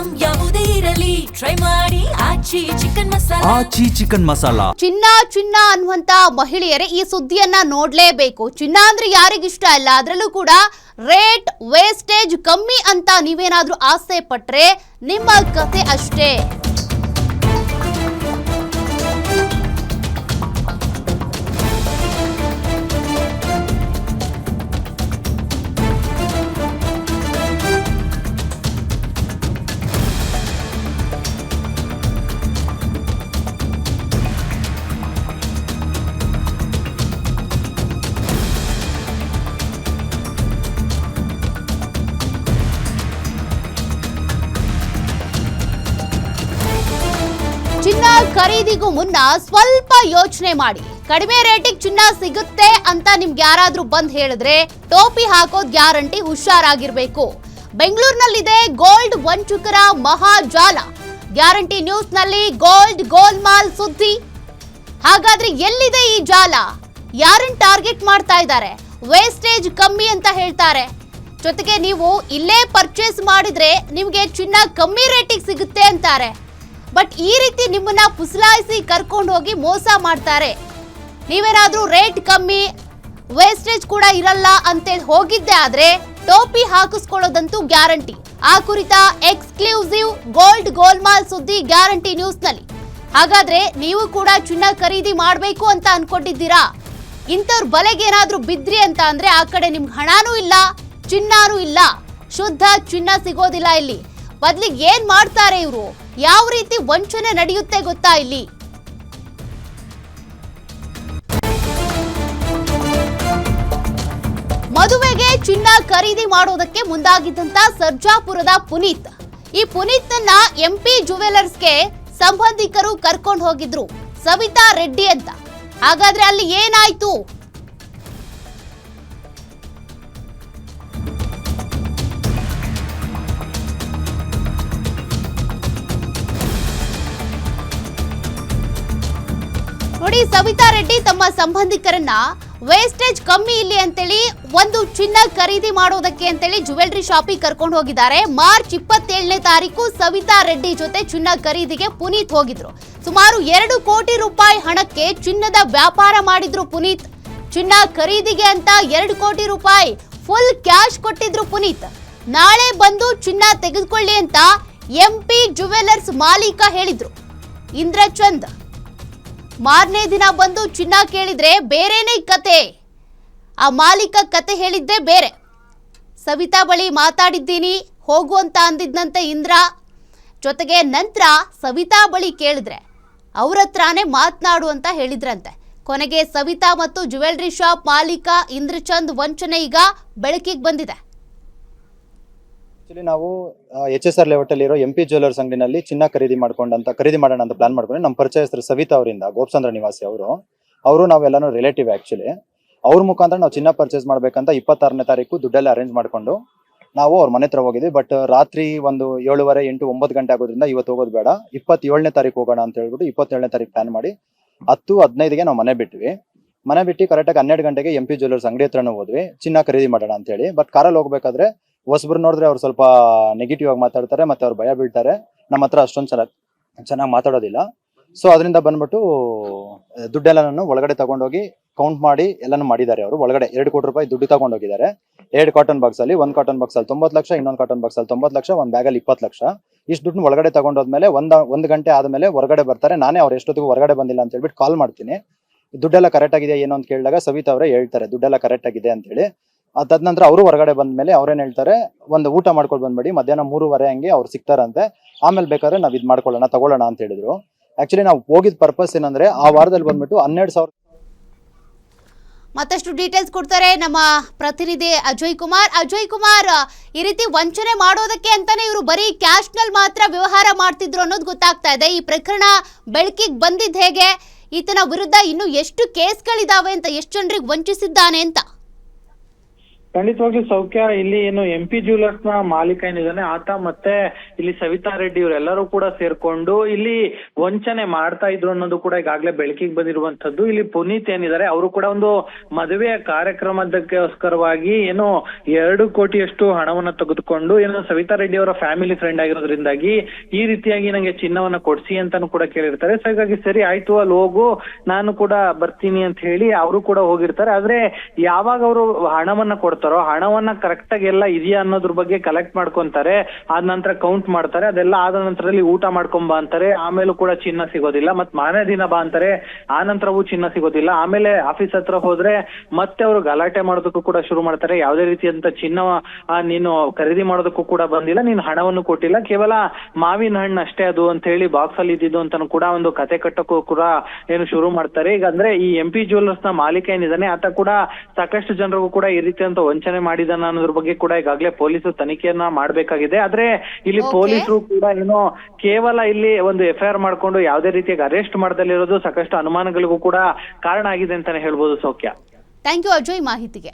Item ಯಾವುದೇ ಇರಲಿ try ಮಾಡಿ ಆಚಿ ಚಿಕನ್ ಮಸಾಲಾ. ಚಿನ್ನ ಅನ್ನುವಂತ ಮಹಿಳೆಯರೇ ಈ ಸುದ್ದಿಯನ್ನ ನೋಡ್ಲೇಬೇಕು. ಚಿನ್ನ ಅಂದ್ರೆ ಯಾರಿಗಿಷ್ಟ ಇಲ್ಲ, ಅದರಲ್ಲೂ ಕೂಡ ರೇಟ್ ವೇಸ್ಟೇಜ್ ಕಮ್ಮಿ ಅಂತ ನೀವೇನಾದ್ರೂ ಆಸೆ ಪಟ್ರೆ ನಿಮ್ಮ ಕತೆ ಅಷ್ಟೇ. ಚಿನ್ನ ಖರೀದಿಗೂ ಮುನ್ನ ಸ್ವಲ್ಪ ಯೋಚನೆ ಮಾಡಿ. ಕಡಿಮೆ ರೇಟಿಗೆ ಚಿನ್ನ ಸಿಗುತ್ತೆ ಅಂತ ನಿಮ್ಗೆ ಯಾರಾದ್ರೂ ಬಂದ್ ಹೇಳಿದ್ರೆ ಟೋಪಿ ಹಾಕೋದ್ ಗ್ಯಾರಂಟಿ, ಹುಷಾರಾಗಿರ್ಬೇಕು. ಬೆಂಗಳೂರಿನಲ್ಲಿದೆ ಗೋಲ್ಡ್ ವಂಚಕರ ಮಹಾಜಾಲ. ಗ್ಯಾರಂಟಿ ನ್ಯೂಸ್ ನಲ್ಲಿ ಗೋಲ್ಮಾಲ್ ಸುದ್ದಿ. ಹಾಗಾದ್ರೆ ಎಲ್ಲಿದೆ ಈ ಜಾಲ? ಯಾರನ್ನ ಟಾರ್ಗೆಟ್ ಮಾಡ್ತಾ ಇದ್ದಾರೆ? ವೇಸ್ಟೇಜ್ ಕಮ್ಮಿ ಅಂತ ಹೇಳ್ತಾರೆ, ಜೊತೆಗೆ ನೀವು ಇಲ್ಲೇ ಪರ್ಚೇಸ್ ಮಾಡಿದ್ರೆ ನಿಮ್ಗೆ ಚಿನ್ನ ಕಮ್ಮಿ ರೇಟಿಗೆ ಸಿಗುತ್ತೆ ಅಂತಾರೆ. ಬಟ್ ಈ ರೀತಿ ನಿಮ್ಮನ್ನ ಪುಸಲಾಯಿಸಿ ಕರ್ಕೊಂಡು ಹೋಗಿ ಮೋಸ ಮಾಡ್ತಾರೆ. ನೀವೇನಾದ್ರೂ ರೇಟ್ ಕಮ್ಮಿ ವೇಸ್ಟೇಜ್ ಕೂಡ ಇರಲ್ಲ ಅಂತೇಳಿ ಹೋಗಿದ್ದೆ ಆದ್ರೆ ಟೋಪಿ ಹಾಕಿಸ್ಕೊಳ್ಳೋದಂತೂ ಗ್ಯಾರಂಟಿ. ಆ ಕುರಿತ ಎಕ್ಸ್ಕ್ಲೂಸಿವ್ ಗೋಲ್ಮಾಲ್ ಸುದ್ದಿ ಗ್ಯಾರಂಟಿ ನ್ಯೂಸ್ ನಲ್ಲಿ. ಹಾಗಾದ್ರೆ ನೀವು ಕೂಡ ಚಿನ್ನ ಖರೀದಿ ಮಾಡ್ಬೇಕು ಅಂತ ಅನ್ಕೊಂಡಿದ್ದೀರಾ? ಇಂಥವ್ರ ಬಲೆಗೆ ಏನಾದ್ರೂ ಬಿದ್ರಿ ಅಂತ ಅಂದ್ರೆ ಆ ಕಡೆ ನಿಮ್ಗೆ ಹಣನೂ ಇಲ್ಲ, ಚಿನ್ನಾನೂ ಇಲ್ಲ, ಶುದ್ಧ ಚಿನ್ನ ಸಿಗೋದಿಲ್ಲ ಇಲ್ಲಿ. ಬದ್ಲಿಗೆ ಏನ್ ಮಾಡ್ತಾರೆ ಇವರು? ಯಾವ ರೀತಿ ವಂಚನೆ ನಡೆಯುತ್ತೆ ಗೊತ್ತಾ ಇಲ್ಲಿ? ಮದುವೆಗೆ ಚಿನ್ನ ಖರೀದಿ ಮಾಡೋದಕ್ಕೆ ಮುಂದಾಗಿದ್ದಂತ ಸರ್ಜಾಪುರದ ಪುನೀತ್. ಈ ಪುನೀತ್ನ ಎಂಪಿ ಜುವೆಲರ್ಸ್ಗೆ ಸಂಬಂಧಿಕರು ಕರ್ಕೊಂಡು ಹೋಗಿದ್ರು, ಸವಿತಾ ರೆಡ್ಡಿ ಅಂತ. ಹಾಗಾದ್ರೆ ಅಲ್ಲಿ ಏನಾಯ್ತು? ನೋಡಿ, ಸವಿತಾ ರೆಡ್ಡಿ ತಮ್ಮ ಸಂಬಂಧಿಕರನ್ನ ವೇಸ್ಟೇಜ್ ಕಮ್ಮಿ ಇಲ್ಲಿ ಅಂತೇಳಿ ಒಂದು ಚಿನ್ನ ಖರೀದಿ ಮಾಡೋದಕ್ಕೆ ಅಂತೇಳಿ ಜುವೆಲ್ರಿ ಶಾಪಿಗೆ ಕರ್ಕೊಂಡು ಹೋಗಿದ್ದಾರೆ. ಮಾರ್ಚ್ 27ನೇ ತಾರೀಕು ಸವಿತಾ ರೆಡ್ಡಿ ಜೊತೆ ಚಿನ್ನ ಖರೀದಿಗೆ ಪುನೀತ್ ಹೋಗಿದ್ರು. ಸುಮಾರು 2 ಕೋಟಿ ರೂಪಾಯಿ ಹಣಕ್ಕೆ ಚಿನ್ನದ ವ್ಯಾಪಾರ ಮಾಡಿದ್ರು ಪುನೀತ್. ಚಿನ್ನ ಖರೀದಿಗೆ ಅಂತ 2 ಕೋಟಿ ರೂಪಾಯಿ ಫುಲ್ ಕ್ಯಾಶ್ ಕೊಟ್ಟಿದ್ರು ಪುನೀತ್. ನಾಳೆ ಬಂದು ಚಿನ್ನ ತೆಗೆದುಕೊಳ್ಳಿ ಅಂತ ಎಂಪಿ ಜುವೆಲರ್ಸ್ ಮಾಲೀಕ ಹೇಳಿದ್ರು ಇಂದ್ರಚಂದ್. ಮಾರನೇ ದಿನ ಬಂದು ಚಿನ್ನ ಕೇಳಿದ್ರೆ ಬೇರೆನೇ ಕತೆ. ಆ ಮಾಲೀಕ ಕತೆ ಹೇಳಿದ್ದೇ ಬೇರೆ. ಸವಿತಾ ಬಳಿ ಮಾತಾಡಿದ್ದೀನಿ ಹೋಗು ಅಂತ ಅಂದಿದ್ದಂತೆ ಇಂದ್ರ. ಜೊತೆಗೆ ನಂತರ ಸವಿತಾ ಬಳಿ ಕೇಳಿದ್ರೆ ಅವ್ರ ಹತ್ರನೇ ಮಾತನಾಡು ಅಂತ ಹೇಳಿದ್ರಂತೆ. ಕೊನೆಗೆ ಸವಿತಾ ಮತ್ತು ಜುವೆಲ್ರಿ ಶಾಪ್ ಮಾಲೀಕ ಇಂದ್ರಚಂದ್ ವಂಚನೆ ಈಗ ಬೆಳಕಿಗೆ ಬಂದಿದೆ. ನಾವು HSR ಲೇಔಟ್ ಅಲ್ಲಿ ಇರೋ ಎಂಪಿ ಜ್ಯುವೆಲರ್ಸ್ ಅಂಗಡಿನಲ್ಲಿ ಚಿನ್ನ ಖರೀದಿ ಮಾಡೋಣ ಅಂತ ಪ್ಲಾನ್ ಮಾಡ್ಕೊಂಡು ನಮ್ಮ ಪರಿಚಯಸ್ಥರು ಸವಿತಾ ಅವರಿಂದ, ಗೋಪಚಂದ್ರ ನಿವಾಸಿ ಅವರು ನಾವೆಲ್ಲಾನು ರಿಲೇಟಿವ್. ಆಕ್ಚುಲಿ ಅವ್ರ ಮುಖಾಂತರ ನಾವು ಚಿನ್ನ ಪರ್ಚೇಸ್ ಮಾಡ್ಬೇಕಂತ 26ನೇ ತಾರೀಕು ದುಡ್ಡೆಲ್ಲ ಅರೇಂಜ್ ಮಾಡ್ಕೊಂಡು ನಾವು ಅವ್ರ ಮನೆ ಹತ್ರ ಹೋಗಿದ್ವಿ. ಬಟ್ ರಾತ್ರಿ ಒಂದು 7:30, 8, 9 ಗಂಟೆ ಆಗೋದ್ರಿಂದ ಇವತ್ತು ಹೋಗೋದು ಬೇಡ, 27ನೇ ತಾರೀಕು ಹೋಗೋಣ ಅಂತ ಹೇಳ್ಬಿಟ್ಟು 27ನೇ ತಾರೀಕು ಪ್ಲಾನ್ ಮಾಡಿ 10:15ಗೆ ನಾವು ಮನೆ ಬಿಟ್ಟು ಕರೆಕ್ಟಾಗಿ 12 ಗಂಟೆಗೆ ಎಂಪಿ ಜ್ಯುವೆಲರ್ಸ್ ಅಂಗಡಿ ಹತ್ರನೂ ಹೋದ್ವಿ ಚಿನ್ನ ಖರೀದಿ ಮಾಡೋಣ ಅಂತ ಹೇಳಿ. ಬಟ್ ಕಾರಲ್ಲಿ ಹೋಗ್ಬೇಕಾದ್ರೆ ಹೊಸಬ್ರು ನೋಡಿದ್ರೆ ಅವ್ರು ಸ್ವಲ್ಪ ನೆಗೆಟಿವ್ ಆಗಿ ಮಾತಾಡ್ತಾರೆ, ಮತ್ತೆ ಅವ್ರು ಭಯ ಬೀಳ್ತಾರೆ. ನಮ್ಮ ಹತ್ರ ಅಷ್ಟೊಂದು ಚೆನ್ನಾಗಿ ಮಾತಾಡೋದಿಲ್ಲ. ಸೊ ಅದರಿಂದ ಬಂದ್ಬಿಟ್ಟು ದುಡ್ಡೆಲ್ಲನೂ ಒಳಗಡೆ ತಗೊಂಡೋಗಿ ಕೌಂಟ್ ಮಾಡಿ ಎಲ್ಲಾನು ಮಾಡಿದ್ದಾರೆ. ಅವರು ಒಳಗಡೆ 2 ಕೋಟಿ ರೂಪಾಯಿ ದುಡ್ಡು ತಗೊಂಡೋಗಿದ್ದಾರೆ. 2 ಕಾಟನ್ ಬಾಕ್ಸ್ ಅಲ್ಲಿ, 1 ಕಾಟನ್ ಬಾಕ್ಸ್ ಅಲ್ಲಿ 90 ಲಕ್ಷ, ಇನ್ನೊಂದು ಕಾಟನ್ ಬಾಕ್ಸ್ ಅಲ್ಲಿ 90 ಲಕ್ಷ, ಒಂದು ಬ್ಯಾಗ್ ಅಲ್ಲಿ 20 ಲಕ್ಷ. ಇಷ್ಟು ದುಡ್ಡು ಒಳಗಡೆ ತಗೊಂಡೋದ್ಮೇಲೆ ಒಂದು ಗಂಟೆ ಆದ್ಮೇಲೆ ಹೊರಗಡೆ ಬರ್ತಾರೆ. ನಾನೇ ಅವ್ರು ಎಷ್ಟೊತ್ತಿಗೂ ಹೊರಗಡೆ ಬಂದಿಲ್ಲ ಅಂತ ಹೇಳ್ಬಿಟ್ಟು ಕಾಲ್ ಮಾಡ್ತೀನಿ. ದುಡ್ಡೆಲ್ಲ ಕರೆಕ್ಟ್ ಆಗಿದೆ ಏನು ಅಂತ ಕೇಳಿದಾಗ ಸವಿತಾ ಅವರೇ ಹೇಳ್ತಾರೆ ದುಡ್ಡೆಲ್ಲ ಕರೆಕ್ಟ್ ಆಗಿದೆ ಅಂತ ಹೇಳಿ. ಅದಾದ ನಂತರ ಅವರು ಹೊರಗಡೆ ಬಂದ್ಮೇಲೆ ಅವ್ರೇನ್ ಹೇಳ್ತಾರೆ, ಒಂದು ಊಟ ಮಾಡ್ಕೊಂಡು ಬಂದ್ಬಿಡಿ, ಮಧ್ಯಾಹ್ನ 3:30 ಹಂಗೆ ಅವ್ರು ಸಿಗ್ತಾರಂತೆ, ಆಮೇಲೆ ಬೇಕಾದ್ರೆ ನಾವ್ ಇದ್ ಮಾಡ್ಕೊಳ್ಳೋಣ ತಗೊಳ್ಳೋಣ ಅಂತ ಹೇಳಿದ್ರು. ಆಕ್ಚುಲಿ ನಾವು ಹೋಗಿದ್ ಪರ್ಪಸ್ ಏನಂದ್ರೆ ಆ ವಾರದಲ್ಲಿ ಬಂದ್ಬಿಟ್ಟು 12,000. ಮತ್ತಷ್ಟು ಡೀಟೇಲ್ಸ್ ಕೊಡ್ತಾರೆ ನಮ್ಮ ಪ್ರತಿನಿಧಿ ಅಜಯ್ ಕುಮಾರ್. ಈ ರೀತಿ ವಂಚನೆ ಮಾಡೋದಕ್ಕೆ ಅಂತಾನೆ ಇವರು ಬರೀ ಕ್ಯಾಶ್ ನಲ್ಲಿ ಮಾತ್ರ ವ್ಯವಹಾರ ಮಾಡ್ತಿದ್ರು ಅನ್ನೋದು ಗೊತ್ತಾಗ್ತಾ ಇದೆ. ಈ ಪ್ರಕರಣ ಬೆಳಕಿಗೆ ಬಂದಿದ್ ಹೇಗೆ? ಈತನ ವಿರುದ್ಧ ಇನ್ನು ಎಷ್ಟು ಕೇಸ್ಗಳಿದಾವೆ ಅಂತ, ಎಷ್ಟು ಜನರಿಗೆ ವಂಚಿಸಿದ್ದಾನೆ ಅಂತ? ಖಂಡಿತವಾಗ್ಲೂ ಸೌಖ್ಯ. ಇಲ್ಲಿ ಏನು MP ಜ್ಯುವೆಲರ್ಸ್ ನ ಮಾಲೀಕ ಏನಿದಾನೆ ಆತ ಮತ್ತೆ ಇಲ್ಲಿ ಸವಿತಾ ರೆಡ್ಡಿ ಇವರೆಲ್ಲರೂ ಕೂಡ ಸೇರ್ಕೊಂಡು ಇಲ್ಲಿ ವಂಚನೆ ಮಾಡ್ತಾ ಇದ್ರು ಅನ್ನೋದು ಕೂಡ ಈಗಾಗಲೇ ಬೆಳಕಿಗೆ ಬಂದಿರುವಂತದ್ದು. ಇಲ್ಲಿ ಪುನೀತ್ ಏನಿದ್ದಾರೆ ಅವರು ಕೂಡ ಒಂದು ಮದುವೆಯ ಕಾರ್ಯಕ್ರಮದಕ್ಕೋಸ್ಕರವಾಗಿ ಏನು 2 ಕೋಟಿಯಷ್ಟು ಹಣವನ್ನ ತೆಗೆದುಕೊಂಡು ಏನು ಸವಿತಾ ರೆಡ್ಡಿ ಅವರ ಫ್ಯಾಮಿಲಿ ಫ್ರೆಂಡ್ ಆಗಿರೋದ್ರಿಂದಾಗಿ ಈ ರೀತಿಯಾಗಿ ನಂಗೆ ಚಿನ್ನವನ್ನ ಕೊಡ್ಸಿ ಅಂತಾನು ಕೂಡ ಕೇಳಿರ್ತಾರೆ. ಸೊ ಹಾಗಾಗಿ ಸರಿ ಆಯ್ತು ಅಲ್ಲಿ ಹೋಗು ನಾನು ಕೂಡ ಬರ್ತೀನಿ ಅಂತ ಹೇಳಿ ಅವರು ಕೂಡ ಹೋಗಿರ್ತಾರೆ. ಆದ್ರೆ ಯಾವಾಗ ಅವರು ಹಣವನ್ನ ಕೊಡ್ತಾರೋ ಹಣವನ್ನ ಕರೆಕ್ಟ್ ಆಗಿ ಎಲ್ಲ ಇದೆಯಾ ಅನ್ನೋದ್ರ ಬಗ್ಗೆ ಕಲೆಕ್ಟ್ ಮಾಡ್ಕೊಂತಾರೆ. ಆದ ನಂತರ ಕೌಂಟ್ ಮಾಡ್ತಾರೆ. ಅದೆಲ್ಲ ಆದ ನಂತರದಲ್ಲಿ ಊಟ ಮಾಡ್ಕೊಂಬ ಅಂತಾರೆ. ಆಮೇಲೂ ಕೂಡ ಚಿನ್ನ ಸಿಗೋದಿಲ್ಲ. ಮತ್ ಮಾರನೇ ದಿನ ಬಾ ಅಂತಾರೆ. ಆ ನಂತರವೂ ಚಿನ್ನ ಸಿಗೋದಿಲ್ಲ. ಆಮೇಲೆ ಆಫೀಸ್ ಹತ್ರ ಹೋದ್ರೆ ಮತ್ತೆ ಅವರು ಗಲಾಟೆ ಮಾಡೋದಕ್ಕೂ ಕೂಡ ಶುರು ಮಾಡ್ತಾರೆ. ಯಾವುದೇ ರೀತಿಯಂತ ಚಿನ್ನ ನೀನು ಖರೀದಿ ಮಾಡೋದಕ್ಕೂ ಕೂಡ ಬಂದಿಲ್ಲ, ನೀನು ಹಣವನ್ನು ಕೊಟ್ಟಿಲ್ಲ, ಕೇವಲ ಮಾವಿನ ಹಣ್ಣು ಅಷ್ಟೇ ಅದು ಅಂತ ಹೇಳಿ ಬಾಕ್ಸ್ ಅಲ್ಲಿ ಇದ್ದಿದ್ದು ಅಂತಾನು ಕೂಡ ಒಂದು ಕತೆ ಕಟ್ಟಕ್ಕೂ ಕೂಡ ಏನು ಶುರು ಮಾಡ್ತಾರೆ. ಈಗ ಅಂದ್ರೆ ಈ MP ಜ್ಯುವೆಲರ್ಸ್ ನ ಮಾಲೀಕ ಏನಿದಾನೆ ಆತ ಕೂಡ ಸಾಕಷ್ಟು ಜನರಿಗೂ ಕೂಡ ಈ ರೀತಿಯಂತ ವಂಚನೆ ಮಾಡಿದಾನ ಅನ್ನೋದ್ರ ಬಗ್ಗೆ ಕೂಡ ಈಗಾಗಲೇ ಪೊಲೀಸರು ತನಿಖೆಯನ್ನ ಮಾಡ್ಬೇಕಾಗಿದೆ. ಆದ್ರೆ ಇಲ್ಲಿ ಪೊಲೀಸರು ಕೂಡ ಏನೋ ಕೇವಲ ಇಲ್ಲಿ ಒಂದು FIR ಮಾಡ್ಕೊಂಡು ಯಾವುದೇ ರೀತಿಯಾಗಿ ಅರೆಸ್ಟ್ ಮಾಡದಲ್ಲಿರೋದು ಸಾಕಷ್ಟು ಅನುಮಾನಗಳಿಗೂ ಕೂಡ ಕಾರಣ ಆಗಿದೆ ಅಂತಾನೆ ಹೇಳ್ಬೋದು ಸೌಖ್ಯ. ಥ್ಯಾಂಕ್ ಯು ಅಜಯ್ ಮಾಹಿತಿಗೆ.